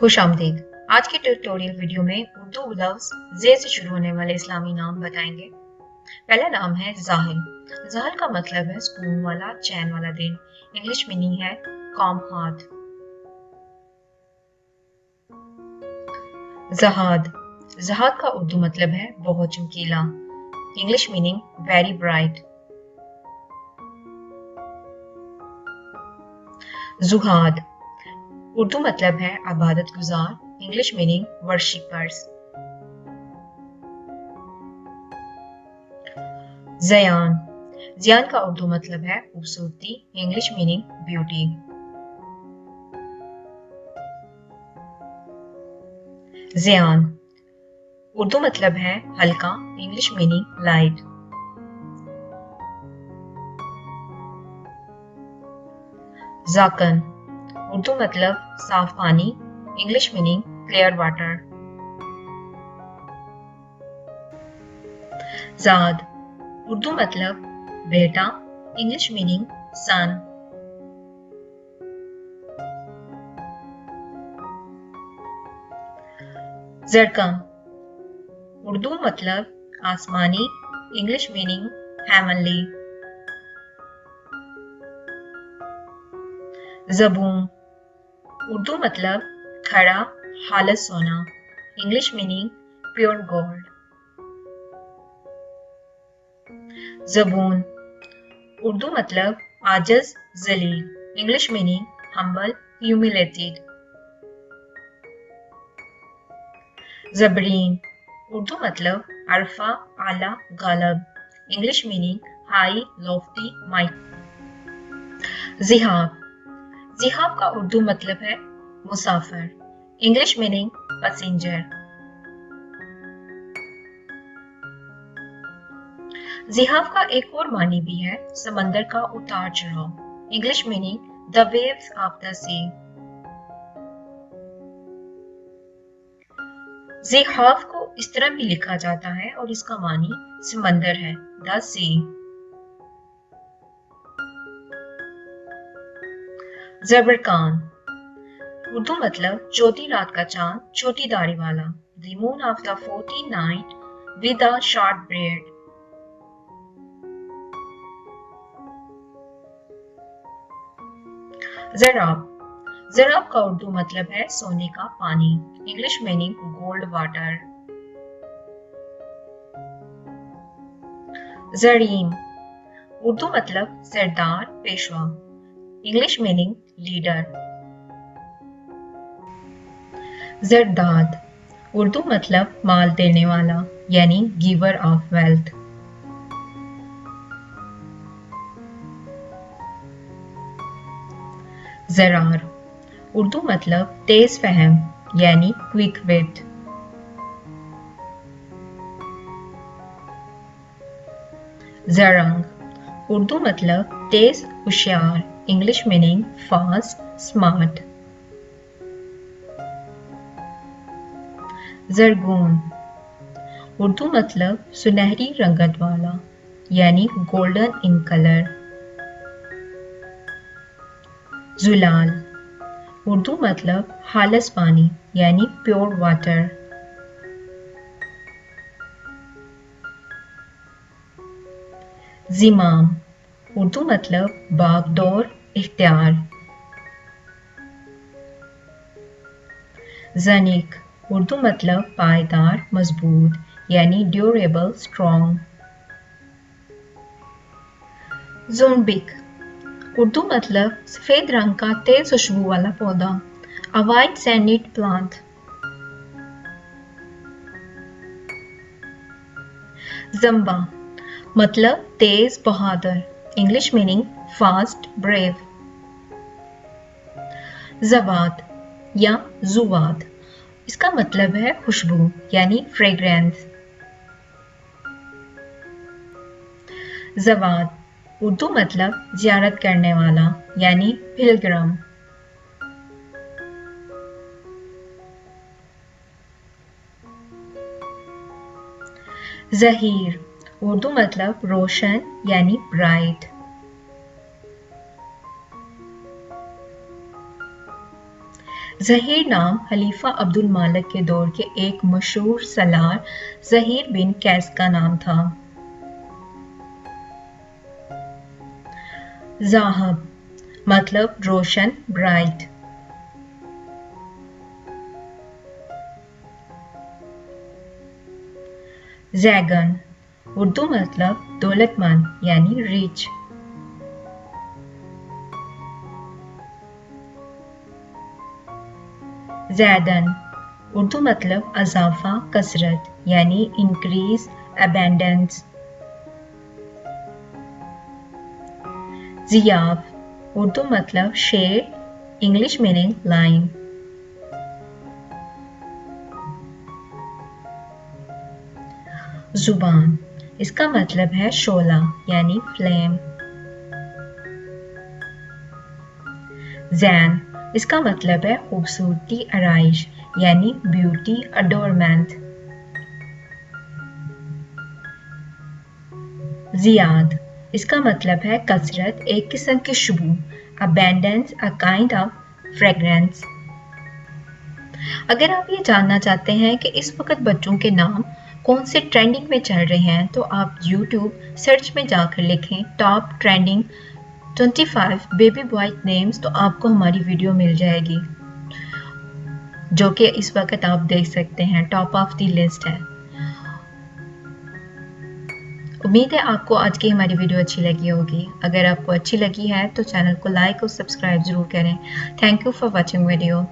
खुश आमदीद। आज की ट्यूटोरियल वीडियो में उर्दू लफ्ज जे से शुरू होने वाले इस्लामी नाम बताएंगे। पहला नाम है जाहिल। जाहिल का मतलब है सुकून वाला, चैन वाला दिन। इंग्लिश मीनिंग है काम हाथ। जहाद। जहाद का उर्दू मतलब है बहुत चमकीला। English meaning very bright. Juhad. Urdu मतलब है इबादत गुजार। English meaning worshippers. Zayan. Zayan का उर्दू मतलब है खूबसूरती। English meaning beauty. Zayan Urdu मतलब है हल्का। English meaning light. Zakan Urdu मतलब साफ पानी। English meaning clear water. Zad Urdu मतलब बेटा। English meaning son. Zarkam Urdu मतलब आसमानी। English meaning heavenly. Zaboon Urdu मतलब खड़ा, खालिस सोना। English meaning pure gold. Zaboon Urdu मतलब आजिज, जलील। English meaning humble, humiliated. Zabreen Urdu मतलब अरफा, आला, गालब। English meaning high, lofty, might. Zihab. Zihab का उर्दू मतलब है मुसाफिर। English meaning passenger. ज़िहाब का एक और मानी भी है समंदर का उतार चढ़ाव। English meaning the waves of the sea. Zihab को इस तरह भी लिखा जाता है और इसका मानी समंदर है, द सी। ज़बरकान उर्दू मतलब चौथी रात का चांद, छोटी दाढ़ी वाला। The moon of the 14th night with a short beard. Zarab. Zarab का उर्दू मतलब है सोने का पानी। English meaning gold water. Zareem Urdu मतलब सरदार, पेशवा। English meaning leader. Zardad Urdu मतलब माल देने वाला, यानी giver of wealth. Zarar Urdu मतलब तेज फहम, यानी क्विक विट। ज़रंग उर्दू मतलब तेज होशियार। English meaning fast, smart. Zargoon Urdu मतलब सुनहरी रंगत वाला, यानी golden in colour. Zulal Urdu मतलब खालिस पानी, यानी प्योर वाटर। ज़िमाम उर्दू मतलब बागडोर, इख्तियार। ज़नीक उर्दू मतलब पायदार, मजबूत, यानी ड्यूरेबल, स्ट्रॉन्ग। ज़ुनबिक उर्दू मतलब सफेद रंग का तेज खुशबू वाला पौधा, a white scented plant. Zamba मतलब तेज, बहादुर। English meaning fast, brave. Zawad या जुवाद इसका मतलब है खुशबू, यानी फ्रेग्रेंस। ज़वाद उर्दू मतलब ज़ियारत करने वाला, यानी पिलग्रम। ज़हीर उर्दू मतलब रोशन, यानी ब्राइट। ज़हीर नाम खलीफा अब्दुल मालिक के दौर के एक मशहूर सलार ज़हीर बिन कैस का नाम था। ज़ाहब मतलब रोशन, ब्राइट। ज़ैगन उर्दू मतलब दौलतमंद यानी रिच। ज़ैदन उर्दू मतलब अज़ाफ़ा, कसरत यानी इंक्रीज, अबेंडेंस। ज़ियाफ़ उर्दू मतलब शेर, इंग्लिश मीनिंग लाइन। ज़ुबान इसका मतलब है शोला यानी फ्लेम। ज़ैन इसका मतलब है खूबसूरती, आराइश यानी ब्यूटी, अडोरमेंट। ज़ियाद इसका मतलब है कसरत, एक किस्म की खुशबू। Abundance a kind of fragrance. अगर आप ये जानना चाहते हैं कि इस वक्त बच्चों के नाम कौन से ट्रेंडिंग में चल रहे हैं तो आप YouTube सर्च में जाकर लिखें top trending 25 baby boy names, तो आपको हमारी वीडियो मिल जाएगी जो कि इस वक्त आप देख सकते हैं, टॉप ऑफ द लिस्ट है। उम्मीद है आपको आज की हमारी वीडियो अच्छी लगी होगी। अगर आपको अच्छी लगी है तो चैनल को लाइक और सब्सक्राइब जरूर करें। Thank you for watching video.